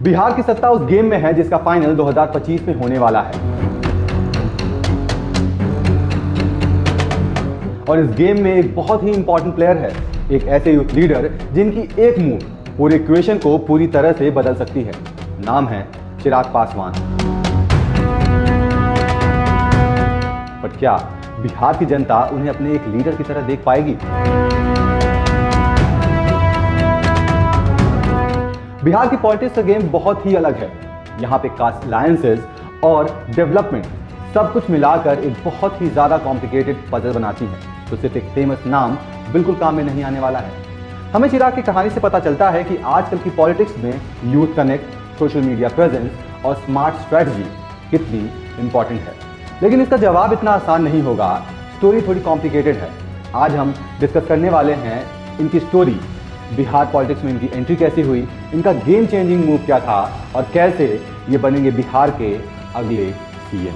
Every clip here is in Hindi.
बिहार की सत्ता उस गेम में है जिसका फाइनल 2025 में होने वाला है। और इस गेम में एक बहुत ही इंपॉर्टेंट प्लेयर है, एक ऐसे यूथ लीडर जिनकी एक मूव पूरे इक्वेशन को पूरी तरह से बदल सकती है। नाम है चिराग पासवान। पर क्या बिहार की जनता उन्हें अपने एक लीडर की तरह देख पाएगी? बिहार की पॉलिटिक्स का गेम बहुत ही अलग है। यहाँ पे कास्ट अलायंसेस और डेवलपमेंट सब कुछ मिलाकर एक बहुत ही ज्यादा कॉम्प्लिकेटेड पजल बनाती है। तो सिर्फ एक फेमस नाम बिल्कुल काम में नहीं आने वाला है। हमें चिराग की कहानी से पता चलता है कि आजकल की पॉलिटिक्स में youth connect, social media presence और स्मार्ट स्ट्रेटजी कितनी इंपॉर्टेंट है। लेकिन इसका जवाब इतना आसान नहीं होगा। स्टोरी थोड़ी कॉम्प्लिकेटेड है। आज हम डिस्कस करने वाले हैं इनकी स्टोरी, बिहार पॉलिटिक्स में इनकी एंट्री कैसे हुई, इनका गेम चेंजिंग मूव क्या था और कैसे ये बनेंगे बिहार के अगले सीएम।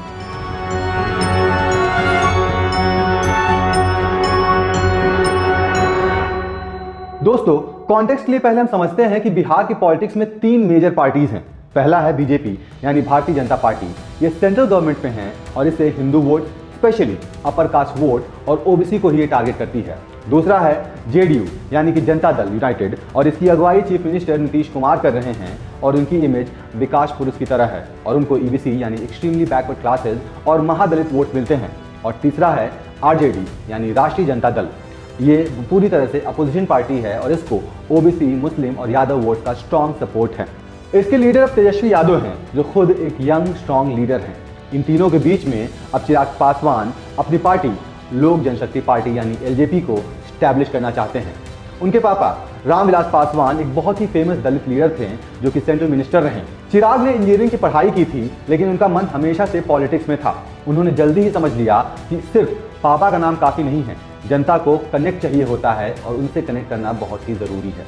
दोस्तों, कॉन्टेक्स्ट के लिए पहले हम समझते हैं कि बिहार की पॉलिटिक्स में तीन मेजर पार्टीज हैं। पहला है बीजेपी यानी भारतीय जनता पार्टी। ये सेंट्रल गवर्नमेंट में है और इसे Hindu vote, specially upper caste vote और ओबीसी को ही ये टारगेट करती है। दूसरा है जेडीयू यानी कि जनता दल यूनाइटेड और इसकी अगुवाई चीफ मिनिस्टर नीतीश कुमार कर रहे हैं और उनकी इमेज विकास पुरुष की तरह है और उनको ईबीसी यानी एक्सट्रीमली बैकवर्ड क्लासेस और महादलित वोट मिलते हैं। और तीसरा है आरजेडी यानी राष्ट्रीय जनता दल। ये पूरी तरह से अपोजिशन पार्टी है और इसको ओबीसी, मुस्लिम और यादव वोट का स्ट्रॉन्ग सपोर्ट है। इसके लीडर अब तेजस्वी यादव हैं जो खुद एक यंग स्ट्रॉन्ग लीडर हैं। इन तीनों के बीच में अब चिराग पासवान अपनी पार्टी लोक जनशक्ति पार्टी यानी एलजेपी को स्टैब्लिश करना चाहते हैं। उनके पापा रामविलास पासवान एक बहुत ही फेमस दलित लीडर थे जो कि सेंट्रल मिनिस्टर रहे। चिराग ने इंजीनियरिंग की पढ़ाई की थी लेकिन उनका मन हमेशा से पॉलिटिक्स में था। उन्होंने जल्दी ही समझ लिया कि सिर्फ पापा का नाम काफी नहीं है, जनता को कनेक्ट चाहिए होता है और उनसे कनेक्ट करना बहुत ही जरूरी है।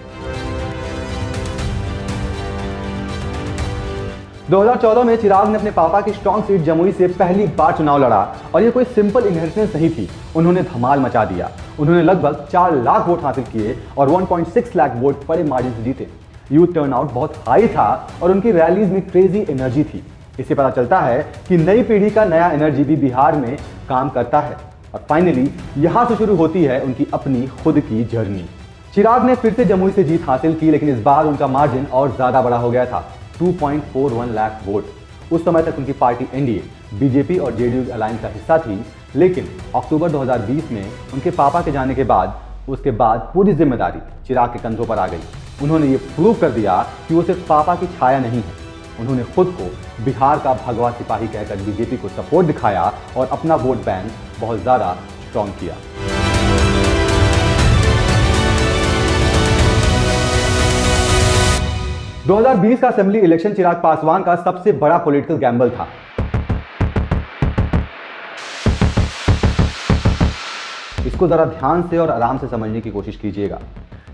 2014 में चिराग ने अपने पापा की स्ट्रॉन्ग सीट जमुई से पहली बार चुनाव लड़ा और ये कोई सिंपल इनहेरिटेंस नहीं थी। उन्होंने धमाल मचा दिया। उन्होंने लगभग 4 लाख वोट हासिल किए और 1.6 लाख वोट बड़े मार्जिन से जीते। यूथ टर्नआउट बहुत हाई था और उनकी रैलीज में क्रेजी एनर्जी थी। इससे पता चलता है कि नई पीढ़ी का नया एनर्जी भी बिहार में काम करता है। और फाइनली यहां से शुरू होती है उनकी अपनी खुद की जर्नी। चिराग ने फिर से जमुई से जीत हासिल की लेकिन इस बार उनका मार्जिन और ज्यादा बड़ा हो गया था, 2.41 लाख वोट। उस समय तक उनकी पार्टी एनडीए, बीजेपी और जेडीयू अलायंस का हिस्सा थी। लेकिन अक्टूबर 2020 में उनके पापा के जाने के बाद उसके बाद पूरी जिम्मेदारी चिराग के कंधों पर आ गई। उन्होंने ये प्रूव कर दिया कि वो सिर्फ पापा की छाया नहीं है। उन्होंने खुद को बिहार का भगवा सिपाही कहकर बीजेपी को सपोर्ट दिखाया और अपना वोट बैंक बहुत ज्यादा स्ट्रॉन्ग किया। – 2020 का असेंबली इलेक्शन चिराग पासवान का सबसे बड़ा पॉलिटिकल गैम्बल था। इसको जरा ध्यान से और आराम से समझने की कोशिश कीजिएगा।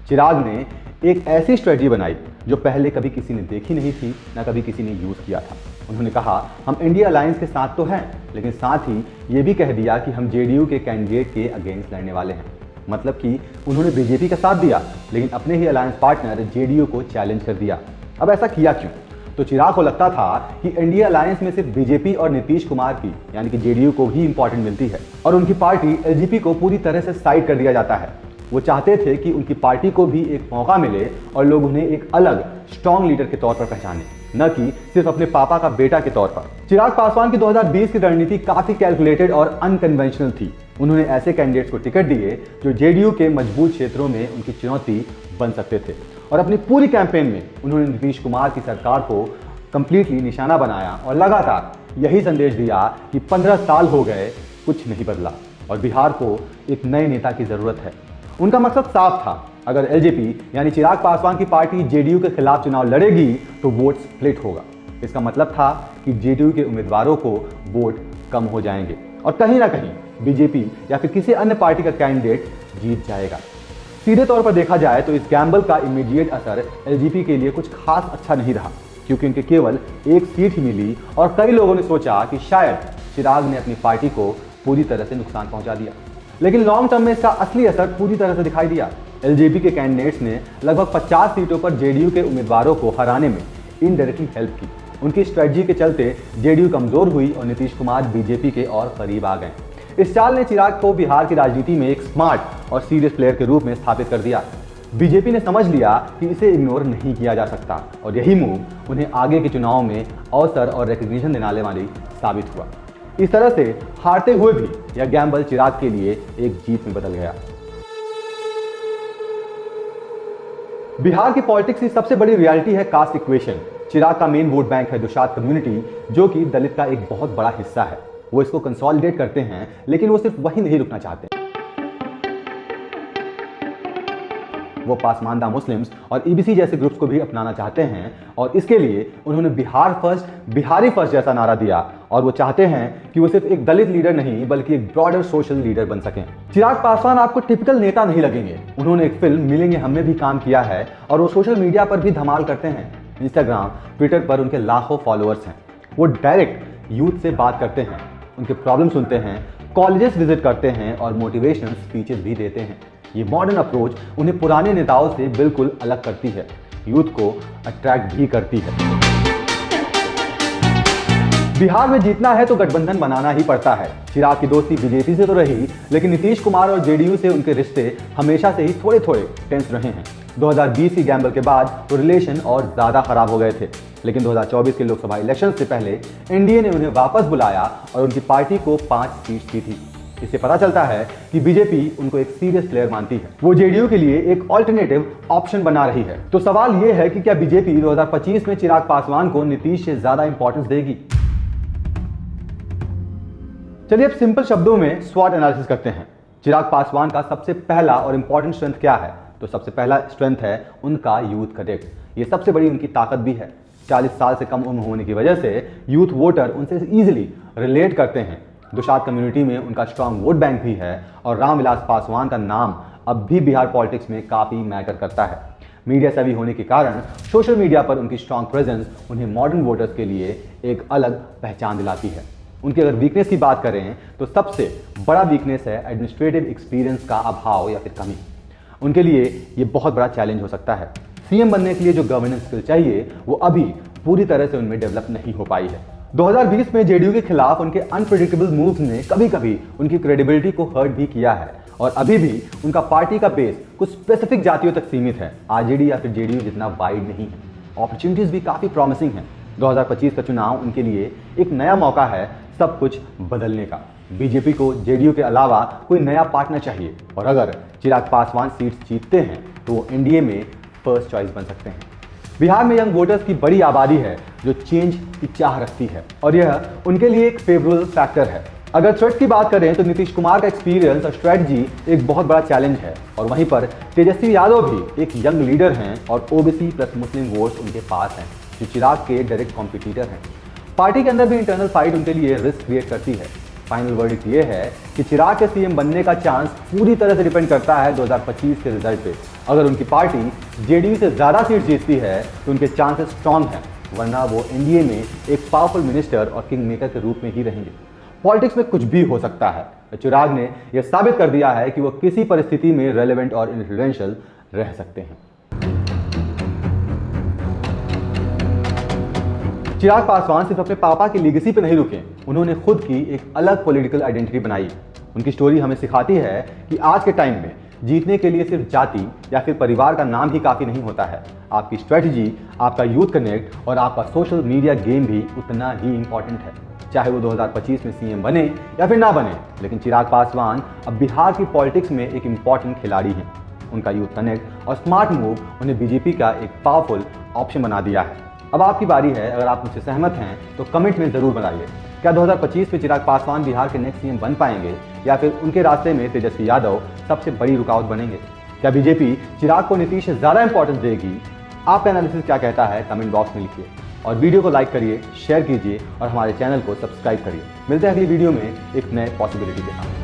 चिराग ने एक ऐसी स्ट्रेटजी बनाई जो पहले कभी किसी ने देखी नहीं थी, ना कभी किसी ने यूज किया था। उन्होंने कहा हम इंडिया अलायंस के साथ तो हैं, लेकिन साथ ही ये भी कह दिया कि हम जेडीयू के कैंडिडेट के अगेंस्ट लड़ने वाले हैं। मतलब कि उन्होंने बीजेपी का साथ दिया लेकिन अपने ही अलायंस पार्टनर जेडीयू को चैलेंज कर दिया। अब ऐसा किया क्यों? तो चिराग को लगता था कि इंडिया अलायंस में सिर्फ बीजेपी और नीतीश कुमार की यानी कि जेडीयू को ही इंपॉर्टेंट मिलती है और उनकी पार्टी एलजेपी को पूरी तरह से साइड कर दिया जाता है। वो चाहते थे कि उनकी पार्टी को भी एक मौका मिले और लोग उन्हें एक अलग स्ट्रॉन्ग लीडर के तौर पर पहचाने, न कि सिर्फ अपने पापा का बेटा के तौर पर। चिराग पासवान की 2020 की रणनीति काफी कैलकुलेटेड और अनकन्वेंशनल थी। उन्होंने ऐसे कैंडिडेट्स को टिकट दिए जो जेडीयू के मजबूत क्षेत्रों में उनकी चुनौती बन सकते थे और अपनी पूरी कैंपेन में उन्होंने नीतीश कुमार की सरकार को कंप्लीटली निशाना बनाया और लगातार यही संदेश दिया कि 15 साल हो गए, कुछ नहीं बदला और बिहार को एक नए नेता की जरूरत है। उनका मकसद साफ था, अगर एलजेपी यानी चिराग पासवान की पार्टी जेडीयू के खिलाफ चुनाव लड़ेगी तो वोट स्प्लिट होगा। इसका मतलब था कि जेडीयू के उम्मीदवारों को वोट कम हो जाएंगे और कहीं ना कहीं बीजेपी या फिर किसी अन्य पार्टी का कैंडिडेट जीत जाएगा। सीधे तौर पर देखा जाए तो इस गैम्बल का इमीडिएट असर एलजेपी के लिए कुछ खास अच्छा नहीं रहा क्योंकि उनके केवल एक सीट ही मिली और कई लोगों ने सोचा कि शायद चिराग ने अपनी पार्टी को पूरी तरह से नुकसान पहुंचा दिया। लेकिन लॉन्ग टर्म में इसका असली असर पूरी तरह से दिखाई दिया। एलजेपी के कैंडिडेट्स ने लगभग 50 सीटों पर जेडीयू के उम्मीदवारों को हराने में इनडायरेक्टली हेल्प की। उनकी स्ट्रेटजी के चलते जेडीयू कमजोर हुई और नीतीश कुमार बीजेपी के और करीब आ गए। इस चाल ने चिराग को बिहार की राजनीति में एक स्मार्ट और सीरियस प्लेयर के रूप में स्थापित कर दिया। बीजेपी ने समझ लिया कि इसे इग्नोर नहीं किया जा सकता और यही मूव उन्हें आगे के चुनाव में अवसर और रिकग्निशन दिलाने वाली साबित हुआ। इस तरह से हारते हुए भी यह गैम्बल चिराग के लिए एक जीत में बदल गया। बिहार की पॉलिटिक्स की सबसे बड़ी रियलिटी है कास्ट इक्वेशन। चिराग का मेन वोट बैंक है दुशात कम्युनिटी, जो कि दलित का एक बहुत बड़ा हिस्सा है। वो इसको कंसोलिडेट करते हैं, लेकिन वो सिर्फ वहीं नहीं रुकना चाहते। वो पासमानदा मुस्लिम्स और ईबीसी जैसे ग्रुप्स को भी अपनाना चाहते हैं और इसके लिए उन्होंने बिहार फर्स्ट, बिहारी फर्स्ट जैसा नारा दिया और वो चाहते हैं कि वो सिर्फ एक दलित लीडर नहीं बल्कि एक ब्रॉडर सोशल लीडर बन सकें। चिराग पासवान आपको टिपिकल नेता नहीं लगेंगे। उन्होंने एक फिल्म मिलेंगे हम में भी काम किया है और वो सोशल मीडिया पर भी धमाल करते हैं। इंस्टाग्राम, ट्विटर पर उनके लाखों फॉलोअर्स हैं। वो डायरेक्ट यूथ से बात करते हैं, उनके प्रॉब्लम सुनते हैं, कॉलेजेस विजिट करते हैं और मोटिवेशनल स्पीचेस भी देते हैं। ये मॉडर्न अप्रोच उन्हें पुराने नेताओं से बिल्कुल अलग करती है, यूथ को अट्रैक्ट भी करती है। बिहार में जीतना है तो गठबंधन बनाना ही पड़ता है। चिराग की दोस्ती बीजेपी से तो रही, लेकिन नीतीश कुमार और जेडीयू से उनके रिश्ते हमेशा से ही थोड़े थोड़े टेंस रहे हैं। 2020 की गैम्बल के बाद तो रिलेशन और ज्यादा खराब हो गए थे, लेकिन 2024 के लोकसभा इलेक्शन से पहले एनडीए ने उन्हें वापस बुलाया और उनकी पार्टी को 5 सीट दी थी। इससे पता चलता है कि बीजेपी उनको एक सीरियस प्लेयर मानती है। वो जेडीयू के लिए एक ऑल्टरनेटिव ऑप्शन बना रही है। तो सवाल यह है कि क्या बीजेपी 2025 में चिराग पासवान को नीतीश से ज्यादा इंपॉर्टेंस देगी? चलिए अब सिंपल शब्दों में स्वॉट एनालिसिस करते हैं। चिराग पासवान का सबसे पहला और इंपॉर्टेंट स्ट्रेंथ क्या है? तो सबसे पहला स्ट्रेंथ है उनका यूथ कनेक्ट। ये सबसे बड़ी उनकी ताकत भी है। 40 साल से कम उम्र होने की वजह से यूथ वोटर उनसे इजीली रिलेट करते हैं। दुशात कम्युनिटी में उनका स्ट्रांग वोट बैंक भी है और रामविलास पासवान का नाम अब भी बिहार पॉलिटिक्स में काफी मैटर करता है। मीडिया सेवी होने के कारण सोशल मीडिया पर उनकी स्ट्रांग प्रेजेंस उन्हें मॉडर्न वोटर्स के लिए एक अलग पहचान दिलाती है। उनकी अगर वीकनेस की बात करें तो सबसे बड़ा वीकनेस है एडमिनिस्ट्रेटिव एक्सपीरियंस का अभाव या फिर कमी। उनके लिए ये बहुत बड़ा चैलेंज हो सकता है। सीएम बनने के लिए जो गवर्नेंस स्किल चाहिए वो अभी पूरी तरह से उनमें डेवलप नहीं हो पाई है। 2020 में जेडीयू के खिलाफ उनके अनप्रेडिक्टेबल मूव्स ने कभी कभी उनकी क्रेडिबिलिटी को हर्ट भी किया है और अभी भी उनका पार्टी का बेस कुछ स्पेसिफिक जातियों तक सीमित है, आरजेडी या फिर जेडीयू जितना वाइड नहीं है। अपॉर्चुनिटीज भी काफी प्रॉमिसिंग हैं। 2025 का चुनाव उनके लिए एक नया मौका है सब कुछ बदलने का। बीजेपी को जेडीयू के अलावा कोई नया पार्टनर चाहिए और अगर चिराग पासवान सीट्स जीतते हैं तो वो एनडीए में फर्स्ट चॉइस बन सकते हैं। बिहार में यंग वोटर्स की बड़ी आबादी है जो चेंज की चाह रखती है और यह उनके लिए एक फेवरेबल फैक्टर है। अगर थ्रेट की बात करें तो नीतीश कुमार का एक्सपीरियंस और स्ट्रेटजी एक बहुत बड़ा चैलेंज है और वहीं पर तेजस्वी यादव भी एक यंग लीडर हैं और ओबीसी प्लस मुस्लिम वोट्स उनके पास हैं जो चिराग के डायरेक्ट कॉम्पिटिटर हैं। पार्टी के अंदर भी इंटरनल फाइट उनके लिए रिस्क क्रिएट करती है। फाइनल वर्डिक्ट ये है कि चिराग के सीएम बनने का चांस पूरी तरह से डिपेंड करता है 2025 के रिजल्ट पे। अगर उनकी पार्टी जेडीयू से ज्यादा सीट जीतती है तो उनके चांसेस स्ट्रांग हैं, वरना वो एनडीए में एक पावरफुल मिनिस्टर और किंग मेकर के रूप में ही रहेंगे। पॉलिटिक्स में कुछ भी हो सकता है। चिराग ने यह साबित कर दिया है कि वो किसी परिस्थिति में रेलेवेंट और इन्फ्लुएंशियल रह सकते हैं। चिराग पासवान सिर्फ अपने पापा की लीगेसी पे नहीं रुके, उन्होंने खुद की एक अलग पॉलिटिकल आइडेंटिटी बनाई। उनकी स्टोरी हमें सिखाती है कि आज के टाइम में जीतने के लिए सिर्फ जाति या फिर परिवार का नाम ही काफी नहीं होता है। आपकी स्ट्रेटजी, आपका यूथ कनेक्ट और आपका सोशल मीडिया गेम भी उतना ही इंपॉर्टेंट है। चाहे वो 2025 में सीएम बने या फिर ना बने, लेकिन चिराग पासवान अब बिहार की पॉलिटिक्स में एक इंपॉर्टेंट खिलाड़ी हैं। उनका यूथ कनेक्ट और स्मार्ट मूव उन्हें बीजेपी का एक पावरफुल ऑप्शन बना दिया है। अब आपकी बारी है। अगर आप मुझसे सहमत हैं तो कमेंट में जरूर बताइए, क्या 2025 में चिराग पासवान बिहार के नेक्स्ट सीएम बन पाएंगे या फिर उनके रास्ते में तेजस्वी यादव सबसे बड़ी रुकावट बनेंगे? क्या बीजेपी चिराग को नीतीश से ज्यादा इंपॉर्टेंस देगी? आपका एनालिसिस क्या कहता है कमेंट बॉक्स में लिखिए और वीडियो को लाइक करिए, शेयर कीजिए और हमारे चैनल को सब्सक्राइब करिए। मिलते हैं अगली वीडियो में एक नए पॉसिबिलिटी के साथ।